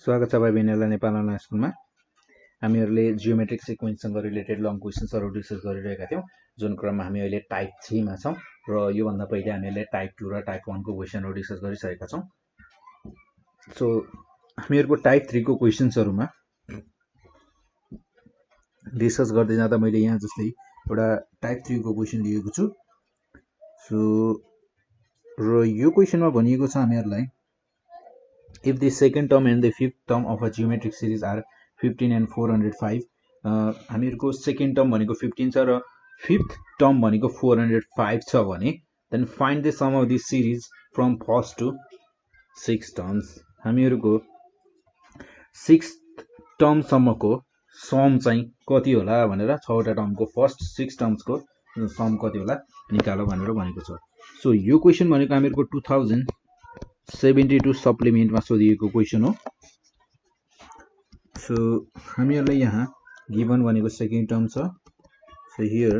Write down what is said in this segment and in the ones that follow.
स्वागत छ भाइ बहिनीहरुलाई नेपाल अनलाइन स्कुलमा। हामीहरुले जियोमेट्रिक सिक्वेन्ससँग रिलेटेड लङ क्वेशन्सहरु डिस्कस गरिरहेका थियौं, जुन क्रममा हामी अहिले टाइप 3 मा छौं र यो भन्दा पहिले हामीले टाइप 2 र टाइप 1 को क्वेशनहरु डिस्कस गरिसकेका छौं। सो हामीहरुको टाइप 3 को क्वेशन्सहरुमा डिस्कस गर्दै जाँदा मैले यहाँ जस्तै एउटा टाइप 3 को क्वेशन लिएको छु। सो र यो क्वेशनमा भनिएको छ हामीहरुलाई if the second term and the fifth term of a geometric series are 15 and 405, हामीहरुको second term भनेको 15 छ र फिफ्थ टर्म भनेको 405 छ भने then find the sum of this series from first to sixth terms। हामीहरुको सिक्स्थ टर्म सम्मको sum चाहिँ कति होला भनेर 6 वटा टर्मको फर्स्ट 6 टर्म्स को सम कति होला निकालो भनेर भनेको छ। सो यो क्वेशन भनेको हामीहरुको 2072 सप्लिमेन्टमा सोधिएको क्वेशन हो। सो हामीहरुलाई यहाँ गिवन भनेको सेकेन्ड टर्म छ। सो हियर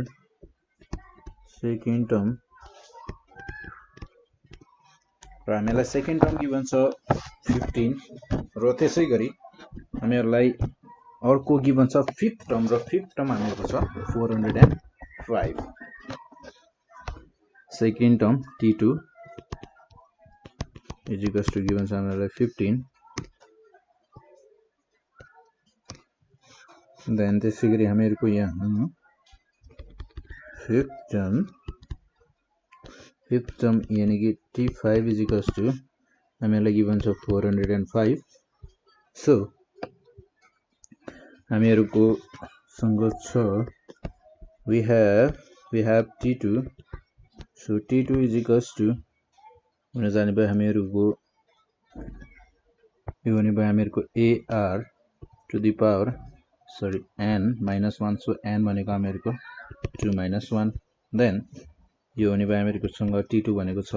सेकेन्ड टर्म र हामीलाई सेकेन्ड टर्म गिवन छ 15 र त्यसैगरी हामीहरुलाई अर्को गिवन छ फिफ्थ टर्म र फिफ्थ टर्म हामीहरुको छ 405। Second term t2 is equals to given हामीहरुलाई 15, then त्यसैगरी हामीहरुको यहाँ फिफ्थ टर्म यानी कि t5 is equals to हामीहरुलाई गिवन छ 405। सो हामीहरुको सँग छ we have t2, so t2 is equals to हुन जाने भयो हामीहरुको यो हुने भयो हामीहरुको ar to the power n minus 1, so n भनेको हामीहरुको 2 minus 1, then यो हुने भयो हामीहरुको सँग t2 भनेको छ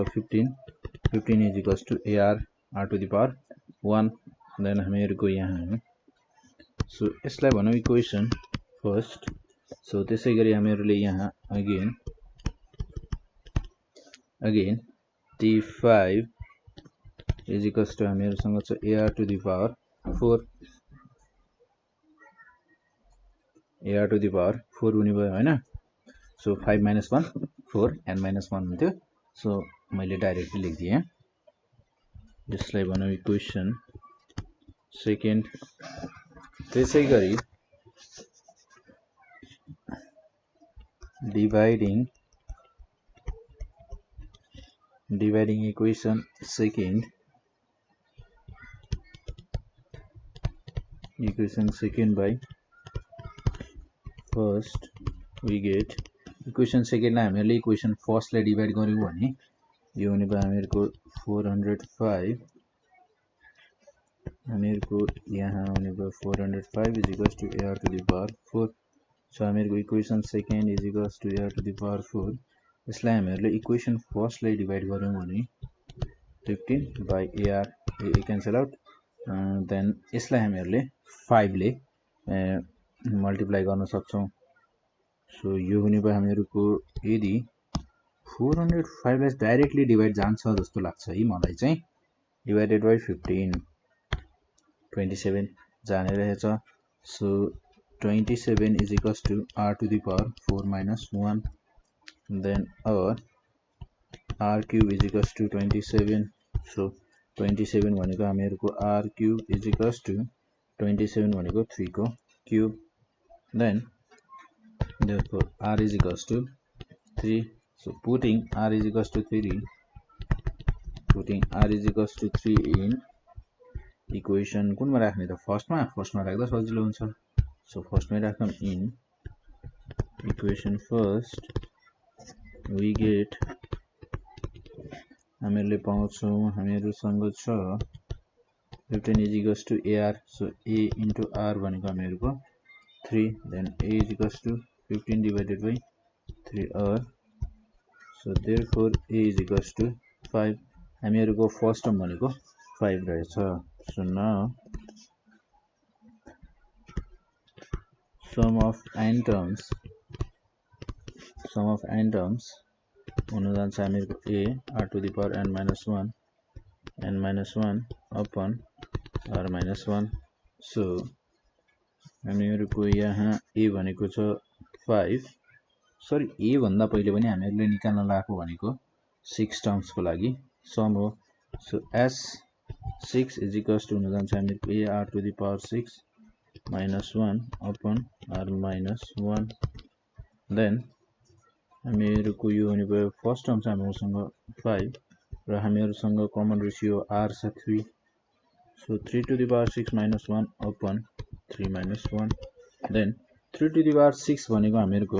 15 is equals to ar r to the power 1, then हामीहरुको यहाँ सो यसलाई भनौं इक्वेसन फर्स्ट। सो त्यसैगरी हामीहरुले यहाँ again t5 is equals to हामीहरुसँग छ ar to the power 4 हुने भयो हैन। सो 5 minus 1 4 n minus 1 हुन्थ्यो। सो मैले डाइरेक्टली लेखिदिए यसलाई भनौं इक्वेसन सेकेन्ड। त्यसैगरी dividing equation second by first we get equation second लाई हामीले इक्वेसन फर्स्ट लाई डिवाइड गर्यौं भने यो हुने भयो हामीहरुको 405, हामीहरुको यहाँ हुने भयो 405 is equals to ar to the power 4। So हामीहरुको equation second is equals to ar to the power 4। यसलाई हामीहरुले इक्वेसन फर्स्ट लाई डिवाइड गर्यौं भने 15 by ar a cancel out, then यसलाई हामीहरुले 5 ले मल्टिप्लाई गर्न सक्छौं। सो यो हुने भयो हामीहरुको यदि 405 लाई डाइरेक्टली डिवाइड जान्छ जस्तो लाग्छ है मलाई चाहिँ, डिवाइडेड बाइ 15 27 जाने रहेछ। So 27 is equals to r to the power 4 minus 1, then r cube is equals to 27। so 27 भनेको हामीहरुको r cube is equals to 27 भनेको 3 को cube, then therefore r is equals to 3। so putting r is equals to 3 in equation कुनमा राख्ने त फर्स्टमा राख्दा सजिलो हुन्छ। So फर्स्टमै राखौं in equation first we get हामीहरुले पाउँछौं हामीहरुसँग छ 15 is equals to ar, so a into r भनेको हामीहरुको 3, then a is equals to 15 divided by 3r, so therefore a is equals to 5। हामीहरुको फर्स्ट टर्म भनेको 5 रहेछ। so now sum of n terms हुन जान्छ हामीहरुको a r to the power n minus 1 upon r minus 1. So हामीहरुको यहाँ a भनेको छ 5. Sorry a भन्दा पहिले पनि हामीहरुले निकाल्न लागेको भनेको 6 टर्म्स को लागि सम हो. So s6 is equals to हुन जान्छ हामीहरुको a r to the power 6 minus 1 upon r minus 1. Then हामीहरुको यो हुने भयो फर्स्ट टर्म चाहिँ हामीहरुसँग 5 र हामीहरुसँग कमन रेशियो r छ 3. So 3 to the power 6 minus 1 upon 3 minus 1. Then 3 to the power 6 भनेको हामीहरुको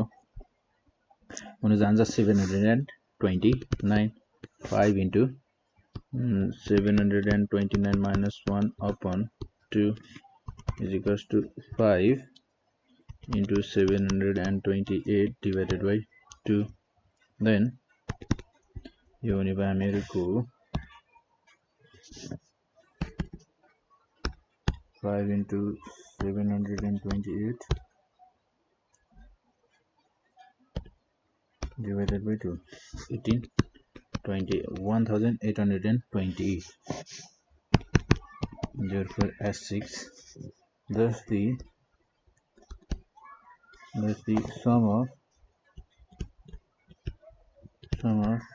हुन जान्छ 729. 5 into 729 minus 1 upon 2 is equals to 5 into 728 divided by 2. Then यो हुने भयो हामीहरुको 5 into 728 divided by 2, 1820. Therefore S6, thus the sum of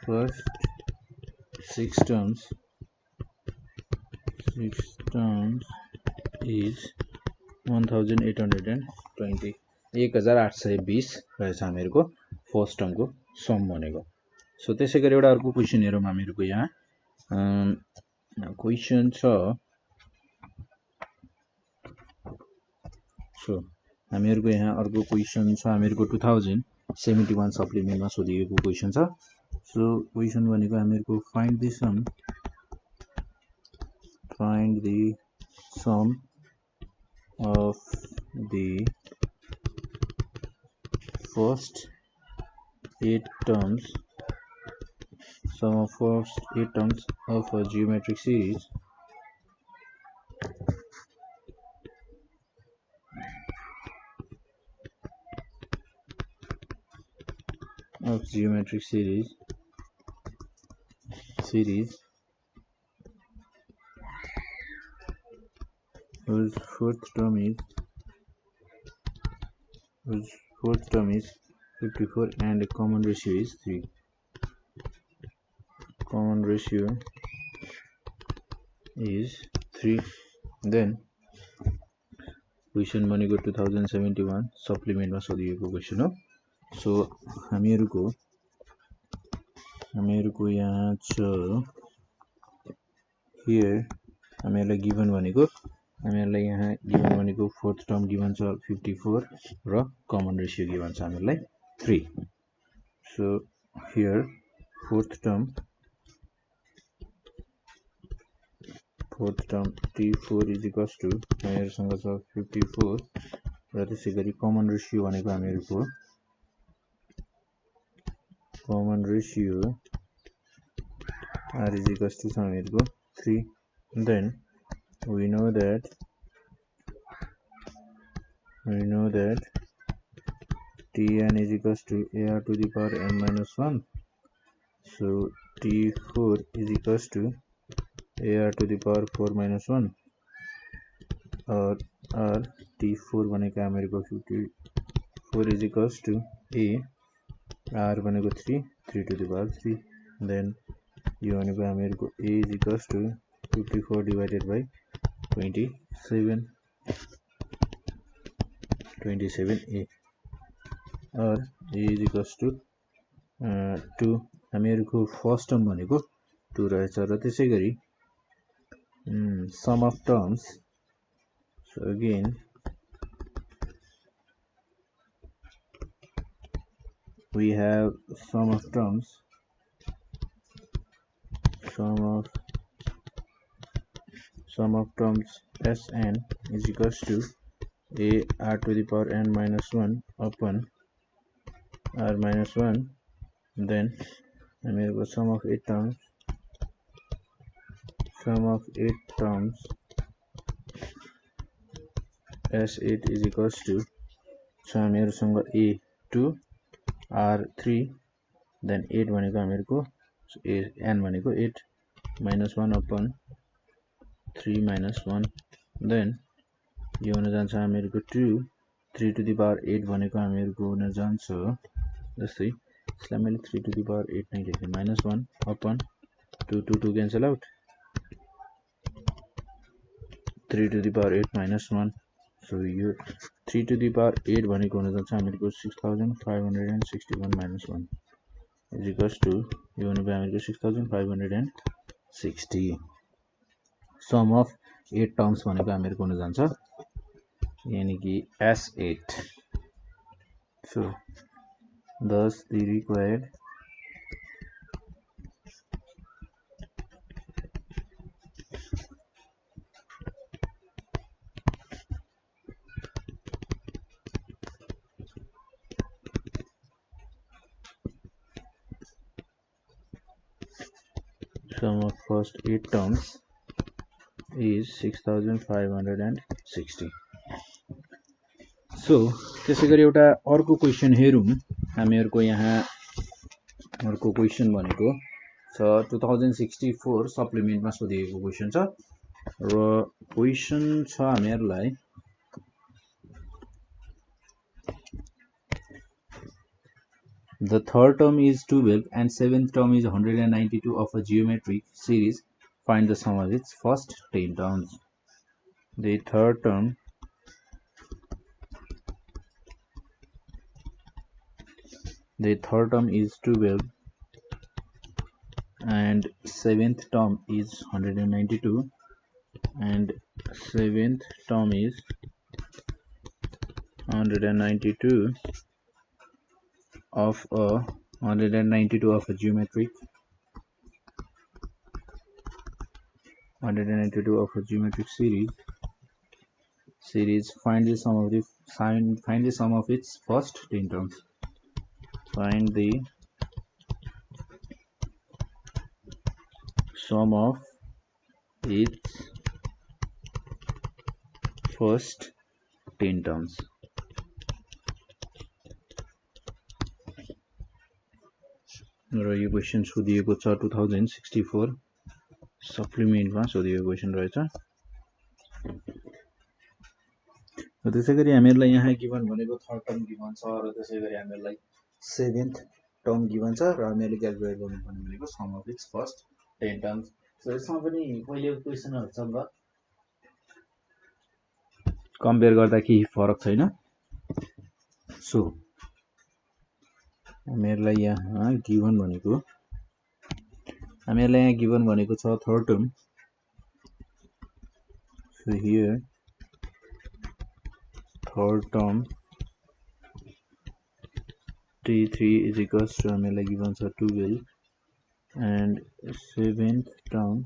first 6 terms is 1820. 1820 रहेछ हामीहरुको first term को some भनेको. So त्यसैगरी एउटा अर्को क्वेशन हेरौं. हामीहरुको यहाँ क्वेशन छ. सो हामीहरुको यहाँ अर्को क्वेशन छ. हामीहरुको 2071 सप्लिमेन्टमा सोधिएको क्वेशन छ. सो क्वेशन भनेको हामीहरुको find the sum of the first 8 terms of a geometric series whose fourth term is 54 and common ratio is 3. Common ratio is 3. Then question भनेको 2071 सप्लिमेन्टमा सोधिएको क्वेशन हो. सो हामीहरुको यहाँ छ here हामीहरुलाई गिवन भनेको fourth term given छ 54 र common ratio given छ हामीहरुलाई 3. So here fourth term T4 is equals to हामीहरुसँग छ 54 र त्यसैगरी कमन रेशियो भनेको हामीहरुको common ratio r is equals to हामीहरुको 3. Then we know that Tn is equals to ar to the power n minus 1. So T4 is equals to ar to the power 4 minus 1 or T4 भनेको हामीहरुको 54 is equals to a r भनेको 3 to the power 3. Then यो भनेको हामीहरुको a is equals to 54 divided by 27a or a is equals to 2. हामीहरुको first term भनेको 2 रहेछ र त्यसैगरी sum of terms. So again we have sum of terms Sn is equals to a r to the power n minus 1 upon r minus 1. Then हामीहरुको sum of 8 terms S8 is equals to हामीहरुसँग a2 r3 then 8 भनेको हामीहरुको n भनेको 8 minus 1 upon 3 minus 1 then यो हुन जान्छ हामीहरुको 2 3 to the power 8 भनेको हामीहरुको हुन जान्छ जस्तै यसलाई मैले 3 to the power 8 नै लेखे minus 1 upon 2 2 cancel out 3 to the power 8 minus 1 so यो 3 to the power 8 भनेको हुन जान्छ हामीहरुको 6561 minus 1 is equals to यो हुन गयो हामीहरुको 6560 sum of 8 terms भनेको हामीहरुको हुन जान्छ यानी कि S8 so thus the required sum of first 8 terms is 6560 so त्यसैगरी एउटा अर्को क्वेशन हेरौं हामीहरुको यहाँ अर्को क्वेशन भनेको छ 2064 सप्लिमेन्टमा सोधिएको क्वेशन छ र क्वेशन छ हामीहरुलाई The third term is 12 and seventh term is 192 of a geometric series. Find the sum of its first 10 terms. The third term is 12 and seventh term is 192 and seventh term is 192 of a geometric series find the sum of its first 10 terms find the sum of its first 10 terms र यो question सोधिएको छ 2064 सप्लिमेन्टमा सोधिएको question रहेछ र त्यसैगरी हामीहरुलाई यहाँ given भनेको थर्ड टर्म गिवन छ र त्यसैगरी हामीहरुलाई सेभेन्थ टर्म गिवन छ र हामीहरुले क्याल्कुलेट गर्नुपर्ने भनेको sum of its first 10 terms so यसमा पनि पहिलेको क्वेशनहरुसँग कम्पेयर गर्दा केही फरक छैन सो हामीहरुलाई यहाँ गिवन भनेको छ third term so here third term t3 is equals to हामीहरुलाई गिवन छ 12 and seventh term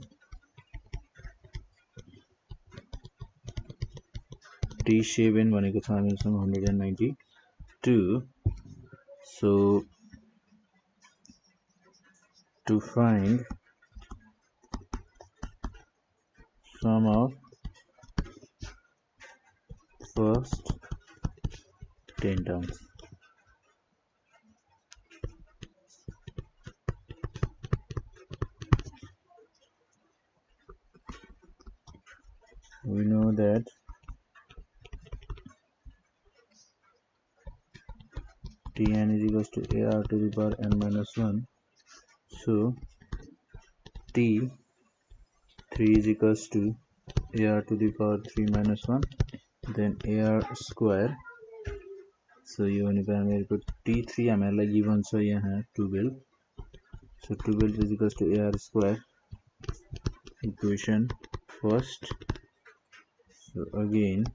t7 भनेको छ हामीहरुसँग 192 so to find sum of first 10 terms we know that Tn is equals to ar to the power n minus 1 so t3 is equals to ar to the power 3 minus 1 then ar square so यो भनेको हामीहरुको t3 हामीहरुलाई given छ यहाँ 12 so 12 is equals to ar square equation first so again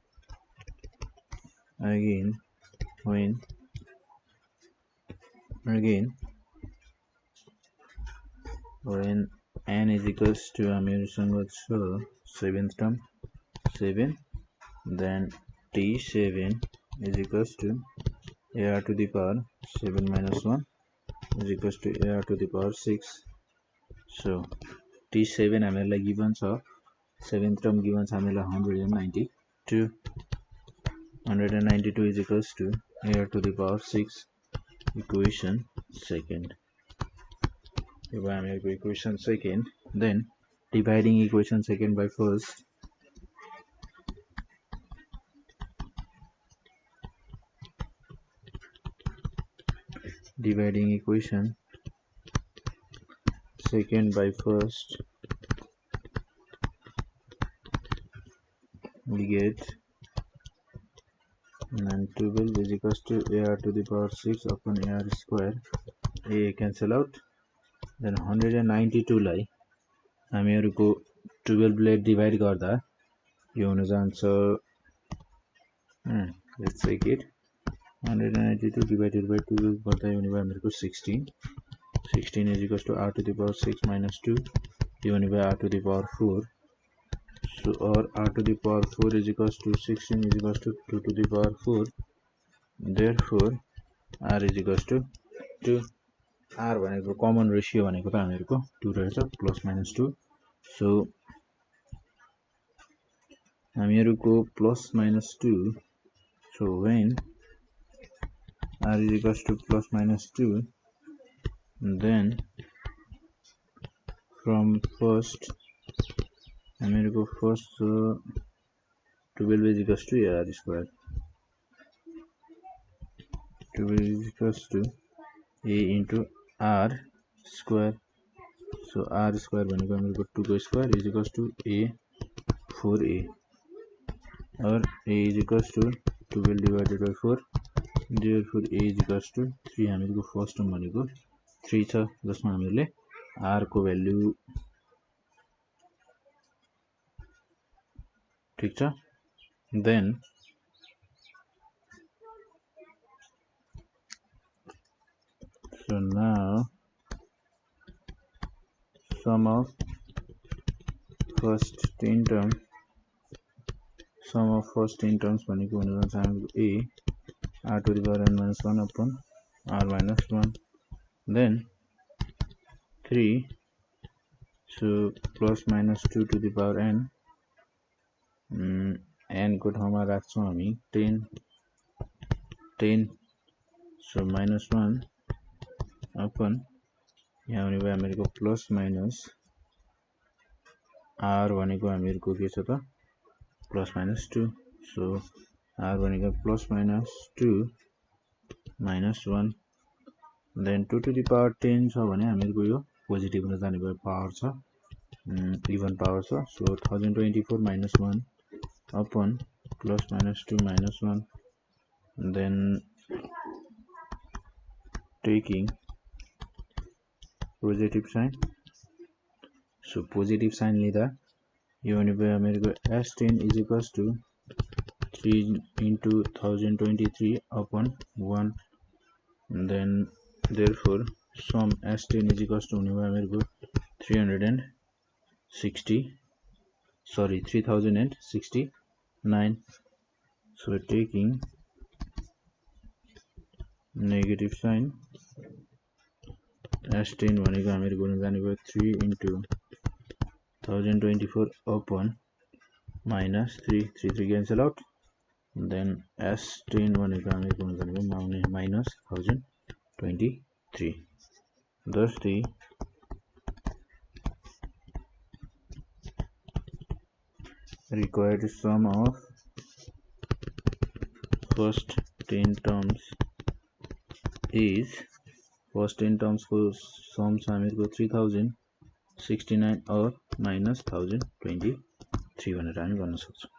when n is equals to हामीहरुसँग छ seventh term 7 then t7 is equals to ar to the power 7 minus 1 is equals to ar to the power 6 so t7 हामीहरुलाई given छ seventh term given छ हामीहरुलाई 192 is equals to ar to the power 6 equation second यो भयो हामीहरुको equation second then dividing equation second by first. Dividing equation second by first, we get and 12 is equals to AR to the power 6 upon AR square. A cancel out. Then 192 लाई हामीहरुको 12 ले divide गर्दा यो हुन जान्छ let's take it 192 divided by 12 गर्दा यो हुने भयो हामीहरुको 16 is equals to R to the power 6 minus 2 यो हुने भयो R to the power 4. So or R to the power 4 is equals to 16 is equals to 2 to the power 4. Therefore R is equals to 2. R भनेको common ratio भनेको त हामीहरुको 2 रहेछ plus minus 2. So हामीहरुको plus minus 2. So when R is equals to plus minus 2, then from first हामीहरुको first 12 is equals to AR square. 12 is equals to A into R square. So R square भनेको हामीहरुको 2 को square is equals to A 4A or A is equals to 12 divided by 4. Therefore A is equals to 3. हामीहरुको first term भनेको 3 छ जसमा हामीले R को value ठीक छ. Then so now sum of first 10 terms भनेको हुन जान्छ हामीहरुको A R to the power n minus 1 upon R minus 1. Then 3. So plus minus 2 to the power n. N को ठाउँमा राख्छौं हामी 10. So minus 1 upon यहाँ हुने भयो हामीहरुको प्लस माइनस R भनेको हामीहरुको के छ त प्लस माइनस 2. So R भनेको plus minus 2 minus 1. Then 2 to the power 10 छ भने हामीहरुको यो पोजिटिभ हुन जाने भयो पावर छ इभन पावर छ. So 1024 minus 1 upon plus minus 2 minus 1. Then taking positive sign. So positive sign लिँदा यो हुने भयो हामीहरुको S10 is equals to 3 into 1023 upon 1. Then therefore sum S10 is equals to हुने भयो हामीहरुको 3069. So taking negative sign S10 भनेको हामीहरुको हुन जाने भयो 3 into 1024 upon minus 3 cancel out. Then S10 भनेको हामीहरुको हुन जाने भयो minus 1023. Thus the required sum of first 10 terms is first 10 terms को sum छ हामीहरुको 3069 or minus 1023 भनेर हामी भन्न सक्छौं.